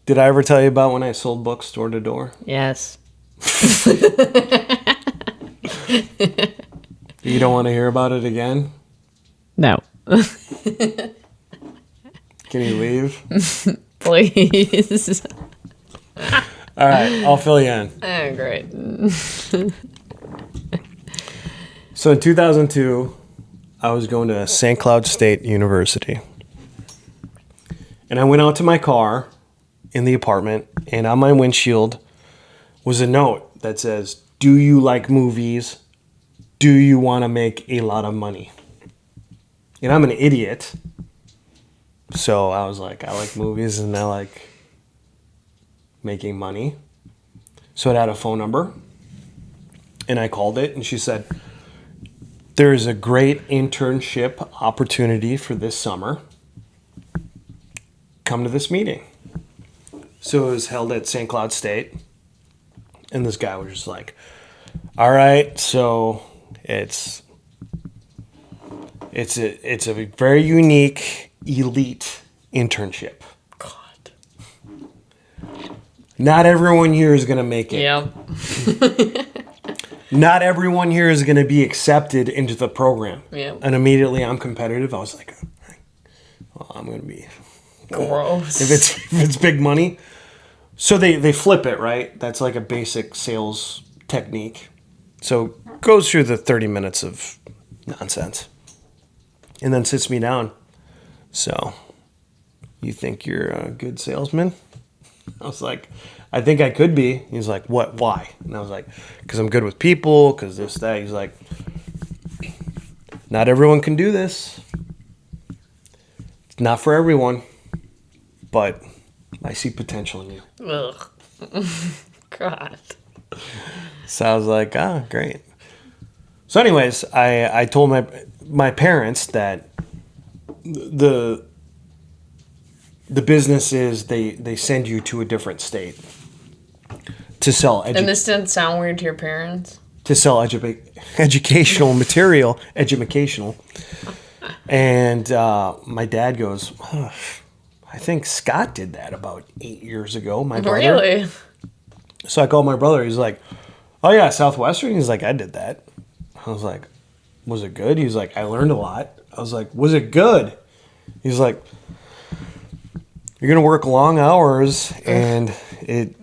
Did I ever tell you about when I sold books door to door? Yes. You don't want to hear about it again? No. Can you leave? Please. All right, I'll fill you in. Oh, great. So in 2002, I was going to St. Cloud State University. And I went out to my car in the apartment, and on my windshield was a note that says, "Do you like movies? Do you want to make a lot of money?" And I'm an idiot. So I was like, I like movies and I like making money. So it had a phone number. And I called it and she said, "There is a great internship opportunity for this summer. Come to this meeting." So it was held at St. Cloud State. And this guy was just like, "All right, so it's a very unique, elite internship. God. Not everyone here is going to make it. Yep. Not everyone here is going to be accepted into the program." Yep. And immediately I'm competitive. I was like, well, I'm going to be... Gross. If it's big money. So they flip it, right? That's like a basic sales technique. So it goes through the 30 minutes of nonsense. And then sits me down. "So, you think you're a good salesman?" I was like, "I think I could be." He's like, "What? Why?" And I was like, "Because I'm good with people, because this, that." He's like, "Not everyone can do this. It's not for everyone. But I see potential in you." Ugh. God. So I was like, great. So anyways, I told my parents that the business is they send you to a different state to sell And this didn't sound weird to your parents? to sell educational material, educational. And my dad goes, "I think Scott did that about 8 years ago, my brother." Really? So I called my brother. He's like, "Oh yeah, Southwestern." He's like, "I did that." I was like, "Was it good?" He's like, "I learned a lot." I was like, "Was it good?" He's like, "You're gonna work long hours, and it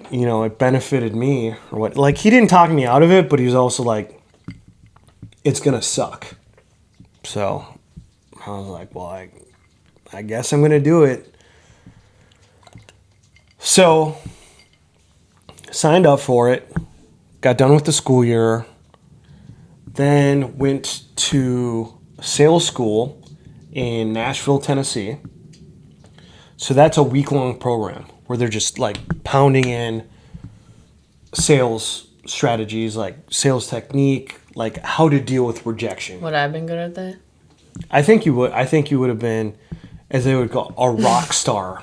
benefited me or what." Like, he didn't talk me out of it, but he was also like, "It's gonna suck." So I was like, "Well, I guess I'm gonna do it." So signed up for it, got done with the school year, then went to sales school in Nashville, Tennessee. So that's a week-long program where they're just like pounding in sales strategies, like sales technique, like how to deal with rejection. Would I have been good at that? I think you would. I think you would have been, as they would call, a rock star.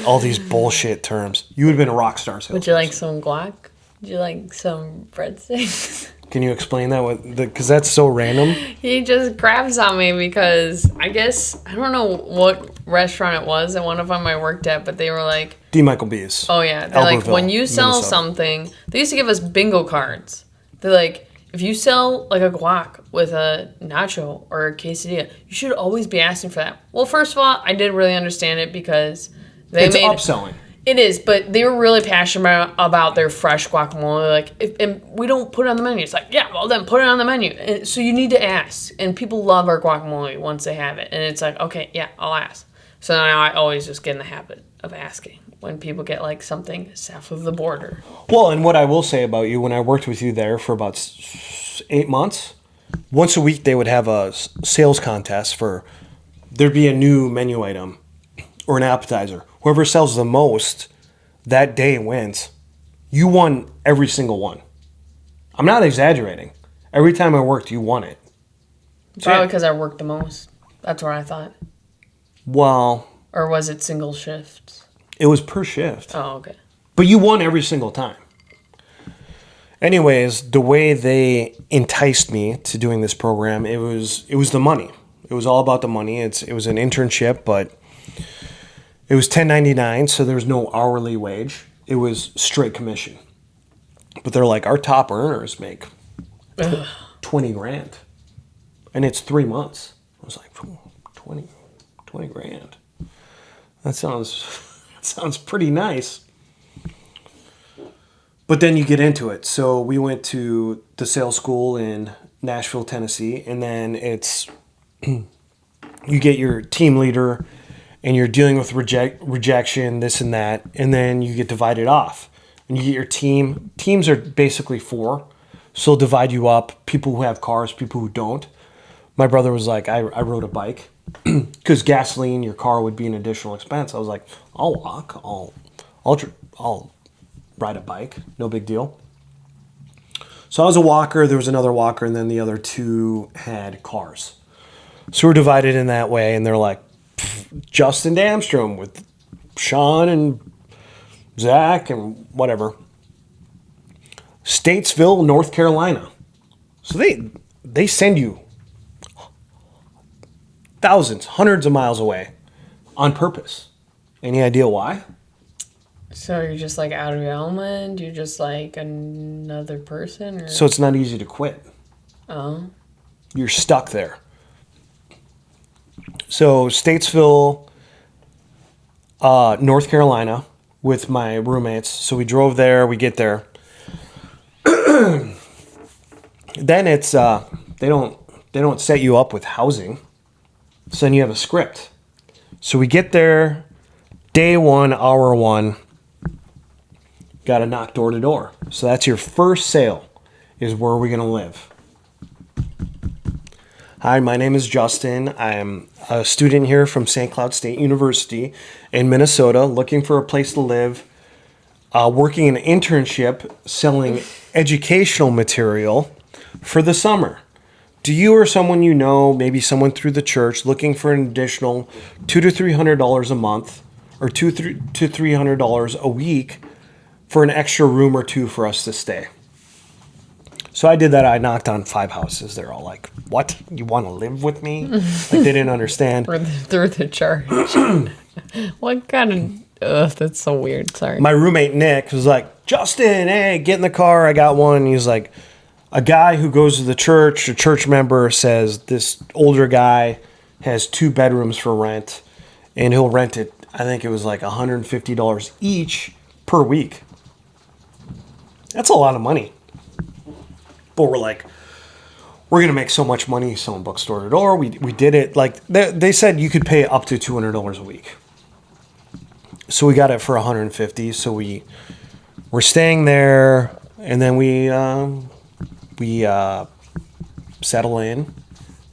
All these bullshit terms. You would have been a rock star salesperson. Would you like some guac? Would you like some breadsticks? Can you explain that? Because that's so random. He just grabs on me because I don't know what restaurant it was at one of them I worked at, but they were like, D. Michael B's. oh yeah, they're like, when you sell Minnesota. something, they used to give us bingo cards. They're like, if you sell like a guac with a nacho or a quesadilla, you should always be asking for that. Well, first of all, I didn't really understand it because It's upselling. It is, but they were really passionate about their fresh guacamole. Like, and we don't put it on the menu. It's like, yeah, well then put it on the menu. And so you need to ask. And people love our guacamole once they have it. And it's like, okay, yeah, I'll ask. So now I always just get in the habit of asking when people get like something south of the border. Well, and what I will say about you, when I worked with you there for about 8 months, once a week they would have a sales contest for, there'd be a new menu item or an appetizer. Whoever sells the most that day wins. You won every single one. I'm not exaggerating. Every time I worked, you won it. Probably because I worked the most. That's what I thought. Well, Or was it single shifts? it was per shift. Oh, okay. But you won every single time. Anyways, the way they enticed me to doing this program, it was the money. It was all about the money. It was an internship, but It was 1099, so there was no hourly wage. It was straight commission. But they're like, our top earners make 20 grand. And it's 3 months. I was like, 20 grand. That sounds pretty nice. But then you get into it. So we went to the sales school in Nashville, Tennessee, and then it's you get your team leader and you're dealing with rejection, this and that, and then you get divided off. And you get your team. Teams are basically 4. So they'll divide you up, people who have cars, people who don't. My brother was like, I rode a bike because gasoline, your car would be an additional expense. I was like, I'll walk, I'll ride a bike, no big deal. So I was a walker, there was another walker, and then the other 2 had cars. So we're divided in that way, and they're like, Justin Damstrom with Sean and Zach and whatever. Statesville, North Carolina. So they send you thousands, hundreds of miles away on purpose. Any idea why? So you're just like out of your element? You're just like another person? Or? So it's not easy to quit. Oh. You're stuck there. So Statesville, North Carolina with my roommates. So we drove there, we get there. Then it's they don't set you up with housing. So then you have a script. So we get there, day 1, hour 1. Got to knock door to door. So that's your first sale, is where are we going to live? Hi, my name is Justin. I'm a student here from St. Cloud State University in Minnesota, looking for a place to live, working an internship selling educational material for the summer. Do you or someone you know, maybe someone through the church, looking for an additional $200 to $300 a month or $200 to $300 a week for an extra room or 2 for us to stay? So I did that. I knocked on 5 houses. They're all like, what? You want to live with me? Like, they didn't understand. Through the church. What kind of... that's so weird. Sorry. My roommate, Nick, was like, Justin, hey, get in the car. I got one. He's like, a guy who goes to the church, a church member, says this older guy has 2 bedrooms for rent, and he'll rent it, I think it was like $150 each per week. That's a lot of money. But we're like, we're going to make so much money selling books door to door. We did it. Like, they said you could pay up to $200 a week. So we got it for $150. So we're staying there, and then we settle in,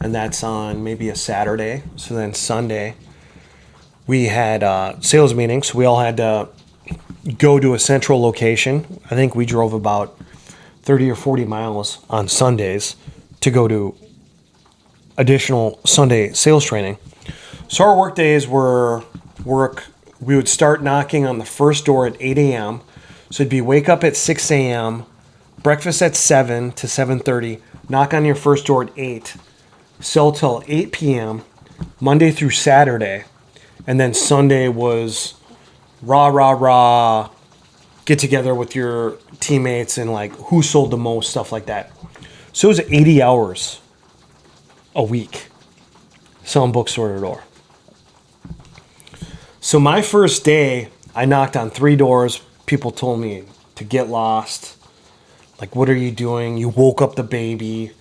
and that's on maybe a Saturday. So then Sunday, we had sales meetings. So we all had to go to a central location. I think we drove about 30 or 40 miles on Sundays to go to additional Sunday sales training. So our work days were we would start knocking on the first door at 8 a.m. So it'd be wake up at 6 a.m., breakfast at 7 to 7:30, knock on your first door at 8, sell till 8 p.m., Monday through Saturday, and then Sunday was rah, get together with your teammates and like who sold the most, stuff like that. So it was 80 hours a week selling books door to door. So my first day, I knocked on 3 doors. People told me to get lost. Like, what are you doing? You woke up the baby.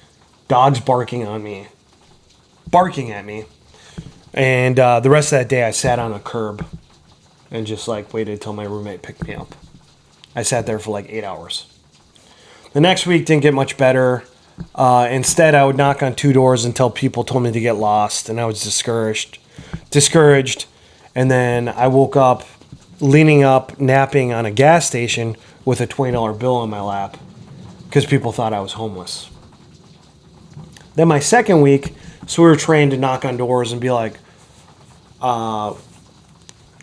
Dogs barking at me. And the rest of that day, I sat on a curb and just like waited till my roommate picked me up. I sat there for like 8 hours. The next week didn't get much better. Instead, I would knock on 2 doors until people told me to get lost, and I was discouraged. And then I woke up leaning up, napping on a gas station with a $20 bill on my lap because people thought I was homeless. Then my second week, so we were trained to knock on doors and be like,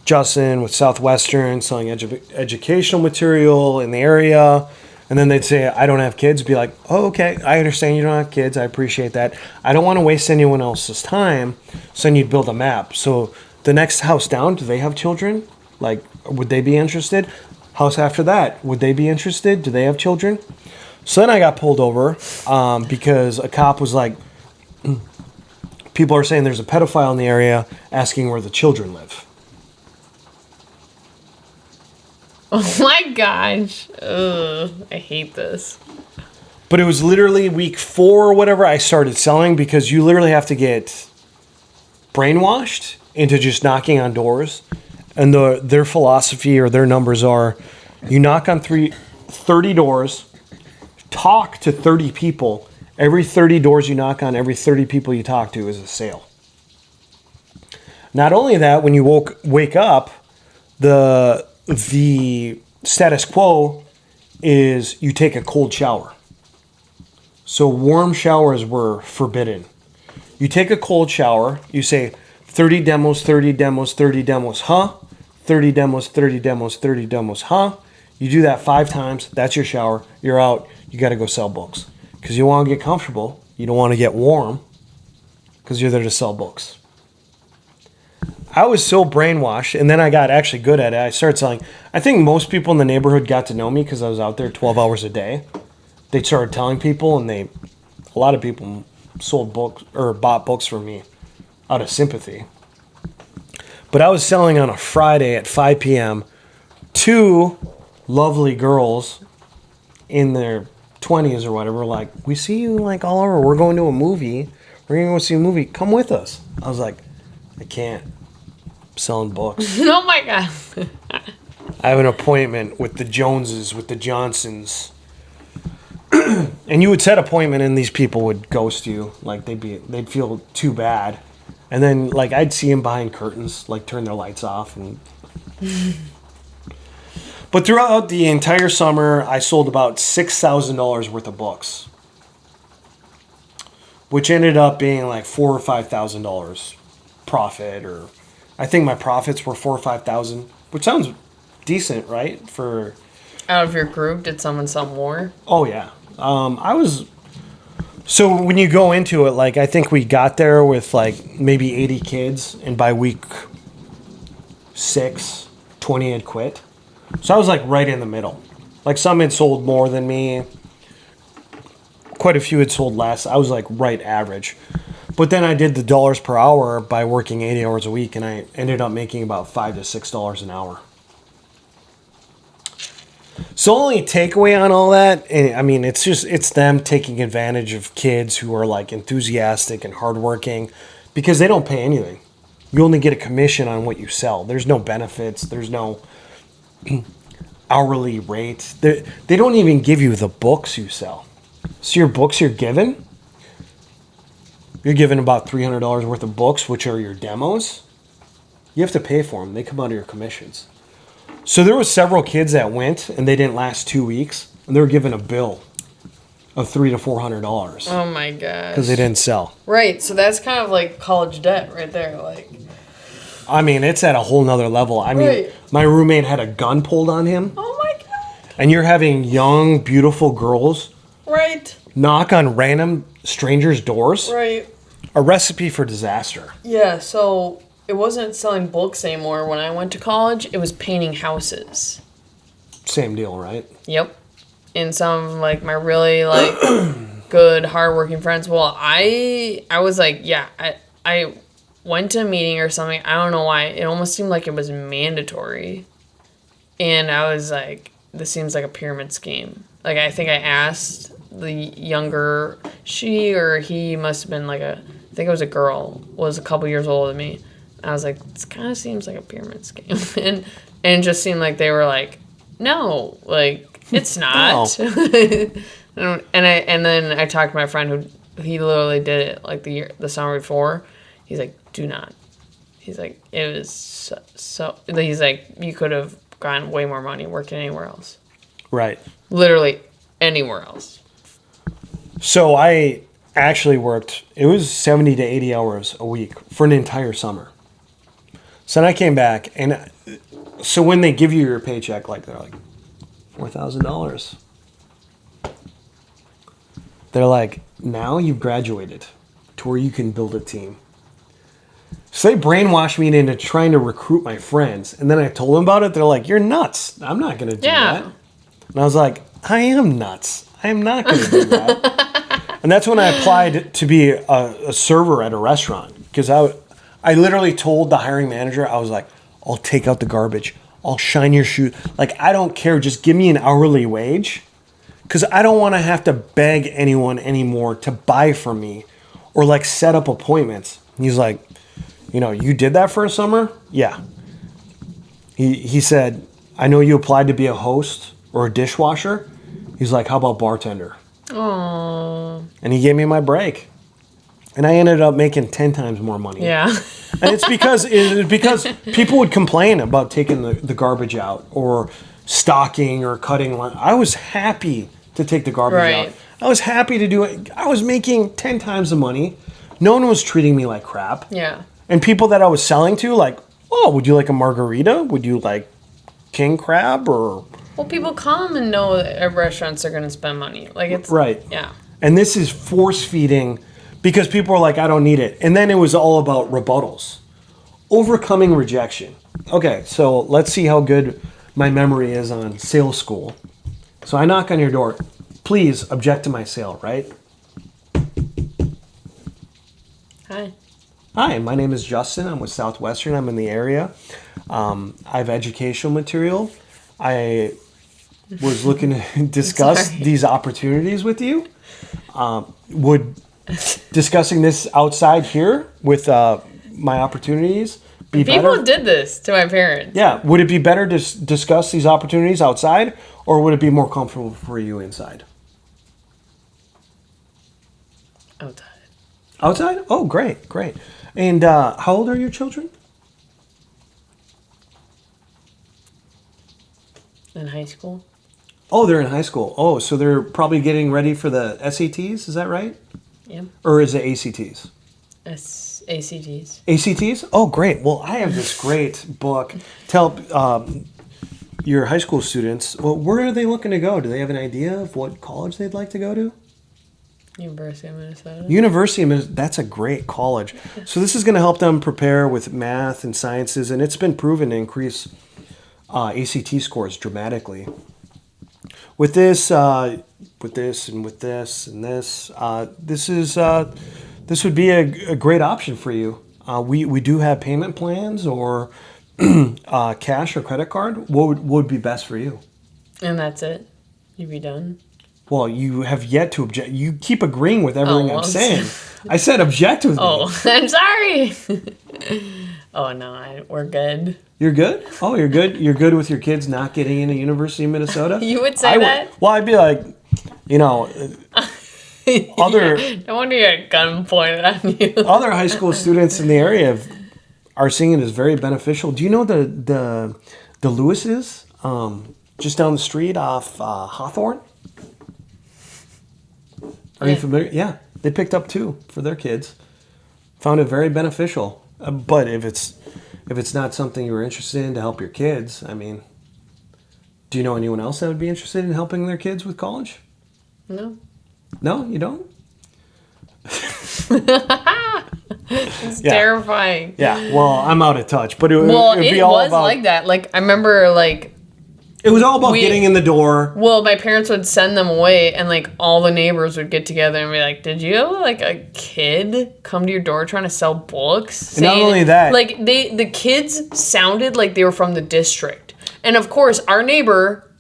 Justin with Southwestern selling educational material in the area. And then they'd say, I don't have kids. Be like, oh, okay, I understand you don't have kids. I appreciate that. I don't want to waste anyone else's time. So then you'd build a map. So The next house down, do they have children? Like, would they be interested? House after that, would they be interested? Do they have children? So then I got pulled over because a cop was like, people are saying there's a pedophile in the area asking where the children live. Oh my gosh. Ugh, I hate this. But it was literally week 4 or whatever I started selling, because you literally have to get brainwashed into just knocking on doors. And their philosophy or their numbers are, you knock on 30 doors, talk to 30 people. Every 30 doors you knock on, every 30 people you talk to is a sale. Not only that, when you wake up, the status quo is you take a cold shower. So warm showers were forbidden. You take a cold shower, you say 30 demos, 30 demos, 30 demos, huh? 30 demos, 30 demos, 30 demos, huh? You do that 5 times, that's your shower, you're out, you got to go sell books. Because you want to get comfortable, you don't want to get warm, because you're there to sell books. I was so brainwashed, and then I got actually good at it. I started selling. I think most people in the neighborhood got to know me because I was out there 12 hours a day. They started telling people, and a lot of people sold books or bought books from me out of sympathy. But I was selling on a Friday at 5 p.m. 2 lovely girls in their 20s or whatever, like, we see you like all over. We're going to a movie. We're going to go see a movie. Come with us. I was like, I can't. I'm selling books. Oh my god. I have an appointment with the Joneses, with the Johnsons. And you would set appointment and these people would ghost you. Like they'd feel too bad. And then like I'd see them behind curtains, like turn their lights off. And But throughout the entire summer, I sold about $6,000 worth of books, which ended up being like $4,000 or $5,000 profit, or I think my profits were $4,000 or $5,000, which sounds decent, right? For Out of your group, did someone sell more? Oh yeah, So when you go into it, like I think we got there with like maybe 80 kids, and by week 6, 20 had quit. So I was like right in the middle. Like some had sold more than me. Quite a few had sold less. I was like right average. But then I did the dollars per hour by working 80 hours a week, and I ended up making about $5 to $6 an hour. So only takeaway on all that, I mean, it's them taking advantage of kids who are like enthusiastic and hardworking, because they don't pay anything. You only get a commission on what you sell. There's no benefits. There's no hourly rate. They don't even give you the books you sell. So your books you're given about $300 worth of books, which are your demos. You have to pay for them. They come out of your commissions. So there was several kids that went, and they didn't last 2 weeks, and they were given a bill of $300 to $400. Oh my gosh. Because they didn't sell. Right, so that's kind of like college debt right there. Like, I mean, it's at a whole nother level. I mean, right. My roommate had a gun pulled on him. Oh my god. And you're having young, beautiful girls Right. knock on random strangers' doors. Right. A recipe for disaster. Yeah, so it wasn't selling books anymore when I went to college. It was painting houses. Same deal, right? Yep. And some of like my really like good hardworking friends. Well, I was like, yeah, I went to a meeting or something. I don't know why. It almost seemed like it was mandatory. And I was like, this seems like a pyramid scheme. Like I think I asked the younger, she or he must have been like I think it was a girl, was a couple years older than me. I was like, this kind of seems like a pyramid scheme. and it just seemed like they were like, no, like, it's not. and then I talked to my friend who, he literally did it like the summer before. He's like, do not. He's like, it was so he's like, you could have gotten way more money working anywhere else. Right. Literally anywhere else. So I actually worked, it was 70 to 80 hours a week for an entire summer. So then I came back, and so when they give you your paycheck, like they're like, $4,000. They're like, now you've graduated to where you can build a team. So they brainwashed me into trying to recruit my friends. And then I told them about it. They're like, you're nuts. I'm not going to do that. And I was like, I am nuts. I am not going to do that. And that's when I applied to be a server at a restaurant. Because I literally told the hiring manager, I was like, I'll take out the garbage. I'll shine your shoes. Like, I don't care. Just give me an hourly wage. Because I don't want to have to beg anyone anymore to buy from me or like set up appointments. And he's like, you did that for a summer? Yeah. He said, I know you applied to be a host or a dishwasher. He's like, how about bartender? Oh. And he gave me my break. And I ended up making 10 times more money. Yeah. And it's because people would complain about taking the garbage out or stocking or cutting. I was happy to take the garbage out. I was happy to do it. I was making 10 times the money. No one was treating me like crap. Yeah. And people that I was selling to, like, oh, would you like a margarita? Would you like king crab or... Well, people come and know that restaurants are going to spend money. Like, it's... Right. Yeah. And this is force feeding because people are like, I don't need it. And then it was all about rebuttals. Overcoming rejection. Okay, so let's see how good my memory is on sales school. So I knock on your door. Please object to my sale, right? Hi. Hi, my name is Justin. I'm with Southwestern. I'm in the area. I have educational material. I was looking to discuss these opportunities with you. Would discussing this outside here with my opportunities be better? People did this to my parents. Yeah. Would it be better to discuss these opportunities outside, or would it be more comfortable for you inside? Outside. Outside? Oh, great. And how old are your children? In high school. Oh, they're in high school. Oh, so they're probably getting ready for the SATs, is that right? Yeah. Or is it ACTs? ACTs. ACTs? Oh, great. Well, I have this great book to help your high school students. Well, where are they looking to go? Do they have an idea of what college they'd like to go to? University of Minnesota. University of Minnesota, that's a great college. So this is going to help them prepare with math and sciences, and it's been proven to increase ACT scores dramatically. With this, and with this, and this, this would be a great option for you. We do have payment plans or cash or credit card. What would be best for you? And that's it? You'd be done? Well, you have yet to object. You keep agreeing with everything well, I'm saying. I said object with me. Oh, I'm sorry. Oh, no, we're good. You're good? Oh, you're good? You're good with your kids not getting into University of Minnesota? You would say that? Well, I'd be like, other... No wonder you had a gun pointed on you. Other high school students in the area are seeing it as very beneficial. Do you know the Lewises just down the street off Hawthorne? Are you familiar? Yeah, they picked up 2 for their kids. Found it very beneficial. But if it's not something you're interested in to help your kids, I mean, do you know anyone else that would be interested in helping their kids with college? No. No, you don't? It's terrifying. Yeah, well, I'm out of touch. But it would be it all was about... like that. Like, I remember, like... It was all about getting in the door. Well, my parents would send them away, and, like, all the neighbors would get together and be like, did you have, like, a kid come to your door trying to sell books? And not only that... Like, the kids sounded like they were from the district. And, of course, our neighbor,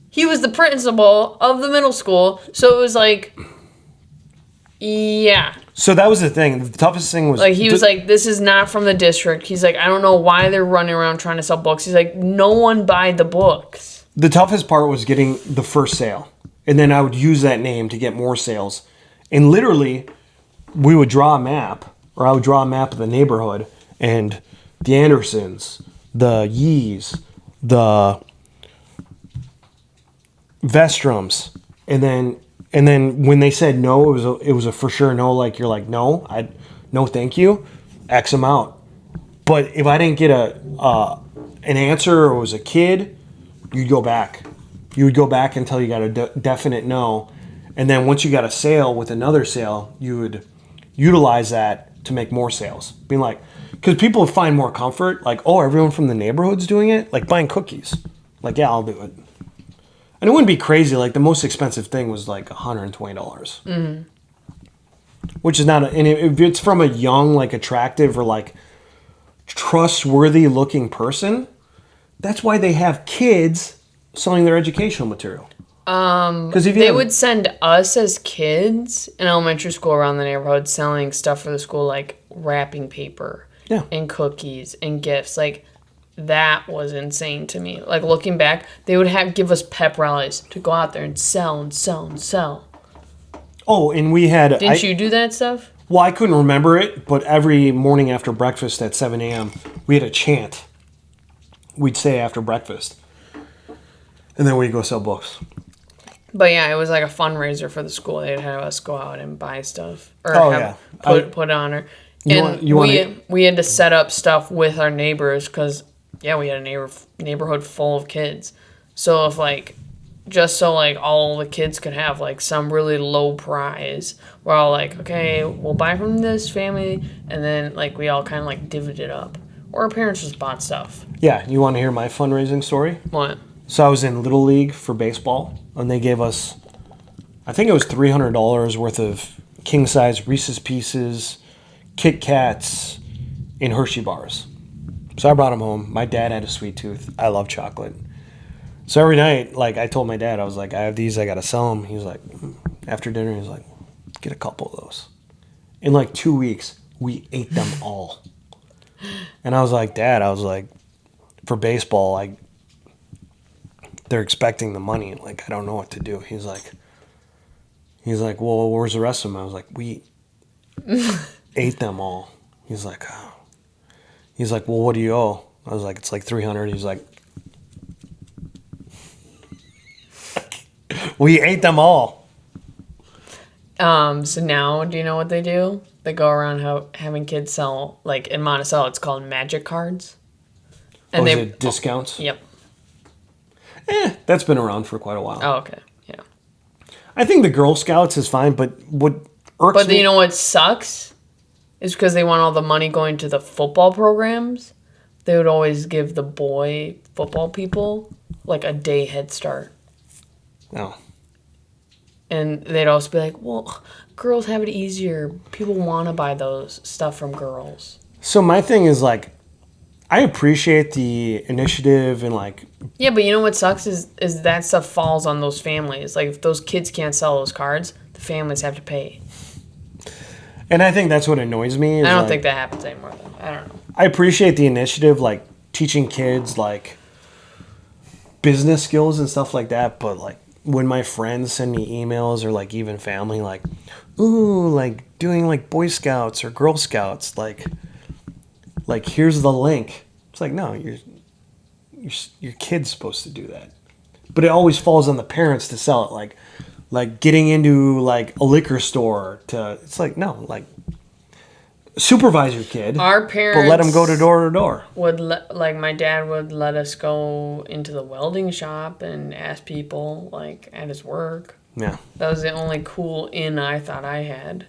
he was the principal of the middle school, so it was like... Yeah. So that was the thing. The toughest thing was... Like, he was like, this is not from the district. He's like, I don't know why they're running around trying to sell books. He's like, no one buy the books. The toughest part was getting the first sale. And then I would use that name to get more sales. And literally, we would draw a map, or I would draw a map of the neighborhood, and the Andersons, the Yees, the Vestroms, and then when they said no, it was a for sure no. Like, you're like, no, no, thank you, X them out. But if I didn't get an answer, or it was a kid, you'd go back. You would go back until you got a definite no, and then once you got a sale with another sale, you would utilize that to make more sales. Being like, because people find more comfort, like, oh, everyone from the neighborhood's doing it, like buying cookies. Like, yeah, I'll do it. And it wouldn't be crazy. Like, the most expensive thing was like $120. Mm-hmm. Which is not, and if it's from a young, like, attractive or like trustworthy looking person, that's why they have kids selling their educational material. Because if They would send us as kids in elementary school around the neighborhood selling stuff for the school, like wrapping paper and cookies and gifts. Like, that was insane to me. Like, looking back, they would give us pep rallies to go out there and sell and sell and sell. Oh, and we had... Didn't you do that stuff? Well, I couldn't remember it, but every morning after breakfast at 7 a.m., we had a chant we'd say after breakfast. And then we'd go sell books. But yeah, it was like a fundraiser for the school. They'd have us go out and buy stuff. Or put on her. We had to set up stuff with our neighbors because, yeah, we had a neighborhood full of kids. So if, like, just so, like, all the kids could have, like, some really low prize, we're all like, okay, we'll buy from this family, and then, like, we all kind of, like, divvied it up. Or our parents just bought stuff. Yeah, you want to hear my fundraising story? What? So I was in Little League for baseball, and they gave us, I think it was $300 worth of king-size Reese's Pieces, Kit Kats, and Hershey bars. So I brought them home. My dad had a sweet tooth. I love chocolate. So every night, like, I told my dad, I was like, I have these, I got to sell them. He was like, after dinner, he was like, get a couple of those. In like 2 weeks, we ate them all. And I was like, Dad, for baseball, they're expecting the money. Like, I don't know what to do. He's like, well, where's the rest of them? I was like, we ate them all. He's like, oh. He's like, well, what do you owe? I was like, it's like $300. He's like, we ate them all. So now, do you know what they do? They go around having kids sell, like in Monticello, it's called magic cards. And is it discounts? Yep. That's been around for quite a while. Oh, okay. Yeah. I think the Girl Scouts is fine, but what irks me... you know what sucks? Is because they want all the money going to the football programs. They would always give the boy football people, like, a day head start. Oh. And they'd also be like, well, girls have it easier. People want to buy those stuff from girls. So my thing is, like, I appreciate the initiative and, like... Yeah, but you know what sucks is that stuff falls on those families. Like, if those kids can't sell those cards, the families have to pay. And I think that's what annoys me. I don't think that happens anymore, though. I don't know. I appreciate the initiative, like, teaching kids, like, business skills and stuff like that, but, like, when my friends send me emails or, like, even family, like, ooh, like, doing, like, Boy Scouts or Girl Scouts, like, here's the link. It's like, no, your kid's supposed to do that. But it always falls on the parents to sell it, like getting into, like, a liquor store it's like, no, like, supervise your kid. Our parents, but let them go to door. My dad would let us go into the welding shop and ask people, like, at his work. Yeah. That was the only cool in I thought I had.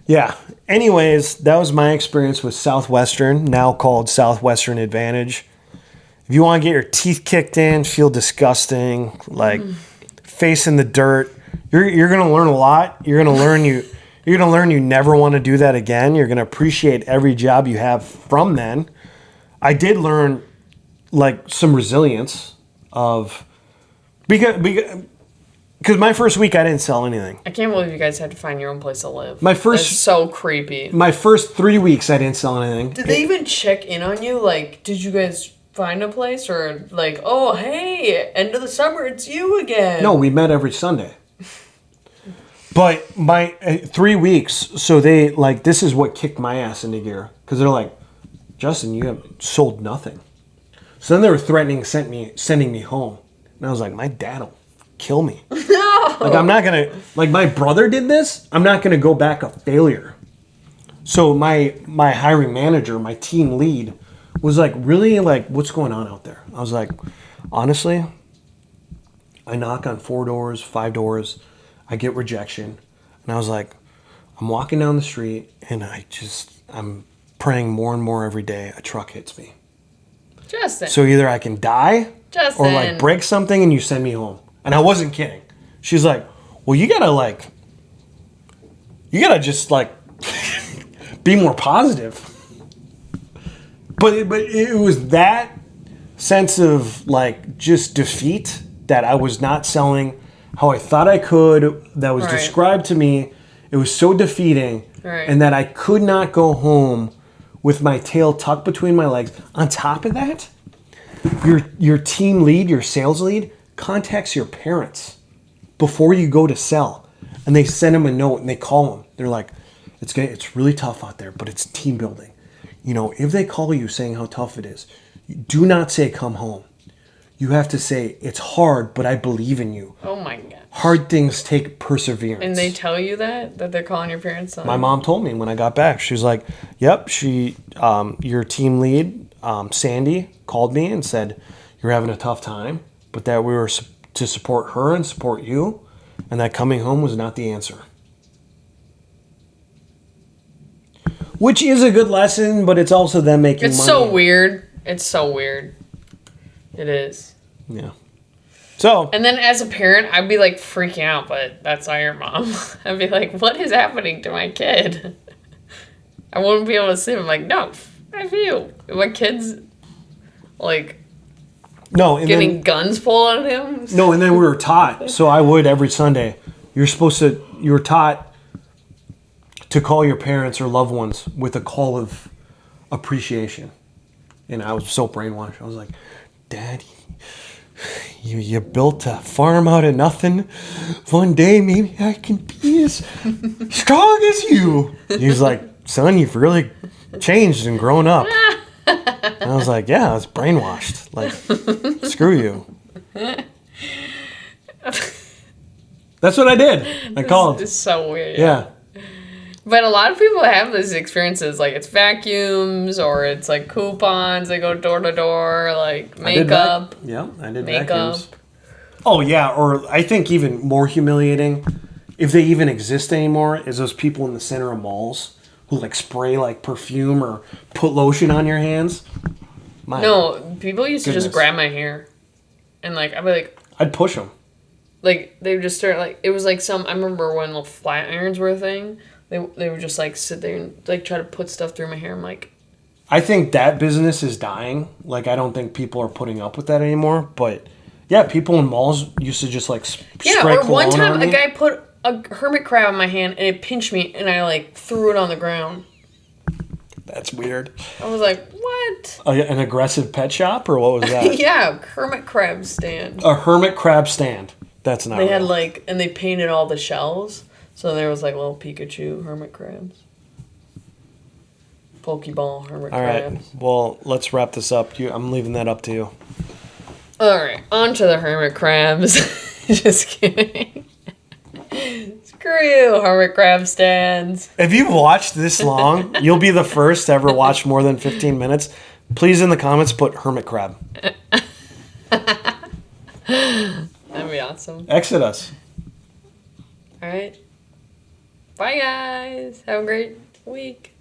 Yeah. Anyways, that was my experience with Southwestern, now called Southwestern Advantage. If you want to get your teeth kicked in, feel disgusting, like face in the dirt, you're going to learn a lot. You're going to learn you never want to do that again. You're going to appreciate every job you have from then. I did learn, like, some resilience because my first week I didn't sell anything. I can't believe you guys had to find your own place to live. That's so creepy. My first 3 weeks I didn't sell anything. Did they even check in on you? Like, did you guys find a place, or like, oh, hey, end of the summer, it's you again? No, we met every Sunday. But my 3 weeks, so they, like, this is what kicked my ass into gear. Because they're like, Justin, you have sold nothing. So then they were threatening sending me home. And I was like, my dad will kill me. No! Like, I'm not going to, like, my brother did this. I'm not going to go back a failure. So my hiring manager, my team lead, was like, really, like, what's going on out there? I was like, honestly, I knock on 4 doors, 5 doors. I get rejection. And I was like, I'm walking down the street, and I'm praying more and more every day a truck hits me. Justin. So either I can die Justin. or like break something and you send me home. And I wasn't kidding. She's like, well, you gotta just like be more positive. But it was that sense of like just defeat that I was not selling how I thought I could, that was described to me. It was so defeating, and that I could not go home with my tail tucked between my legs. On top of that, your team lead, your sales lead, contacts your parents before you go to sell, and they send them a note and they call them. They're like, it's really tough out there, but it's team building. You know, if they call you saying how tough it is, do not say come home. You have to say it's hard, but I believe in you. Oh my God. Hard things take perseverance. And they tell you that they're calling your parents on? My mom told me when I got back. She's like, yep, your team lead, Sandy, called me and said, you're having a tough time, but that we were to support her and support you, and that coming home was not the answer. Which is a good lesson, but it's also them making money. It's so weird. It's so weird. It is. Yeah. So. And then as a parent, I'd be like freaking out, but that's not your mom. I'd be like, what is happening to my kid? I wouldn't be able to see him. I'm like, no, F you. My kid's like getting guns pulled on him. No, and then we were taught. So I would every Sunday. You were taught to call your parents or loved ones with a call of appreciation. And I was so brainwashed. I was like, Daddy, you built a farm out of nothing. One day maybe I can be as strong as you. He was like, son, you've really changed and grown up. And I was like, yeah, I was brainwashed. Like, screw you. That's what I did. I called. It's so weird. Yeah. But a lot of people have these experiences, like it's vacuums or it's like coupons. They go door to door, like makeup. I did vacuums. Oh yeah, or I think even more humiliating, if they even exist anymore, is those people in the center of malls who like spray like perfume or put lotion on your hands. No, people used to just grab my hair, and like I'd be like, I'd push them. Like they would just start like it was like I remember when the flat irons were a thing. They would just like sit there and like try to put stuff through my hair. I'm like, I think that business is dying. Like I don't think people are putting up with that anymore. But yeah, people in malls used to just like spray cologne on me. One time a guy put a hermit crab in my hand and it pinched me and I like threw it on the ground. That's weird. I was like, what? An aggressive pet shop or what was that? Yeah, hermit crab stand. A hermit crab stand. That's not. They had like, and they painted all the shells. So there was like little Pikachu hermit crabs. Pokeball hermit crabs. All right. Well, let's wrap this up. I'm leaving that up to you. All right. On to the hermit crabs. Just kidding. Screw you, hermit crab stands. If you've watched this long, you'll be the first to ever watch more than 15 minutes. Please, in the comments, put hermit crab. That'd be awesome. Exit us. All right. Bye, guys. Have a great week.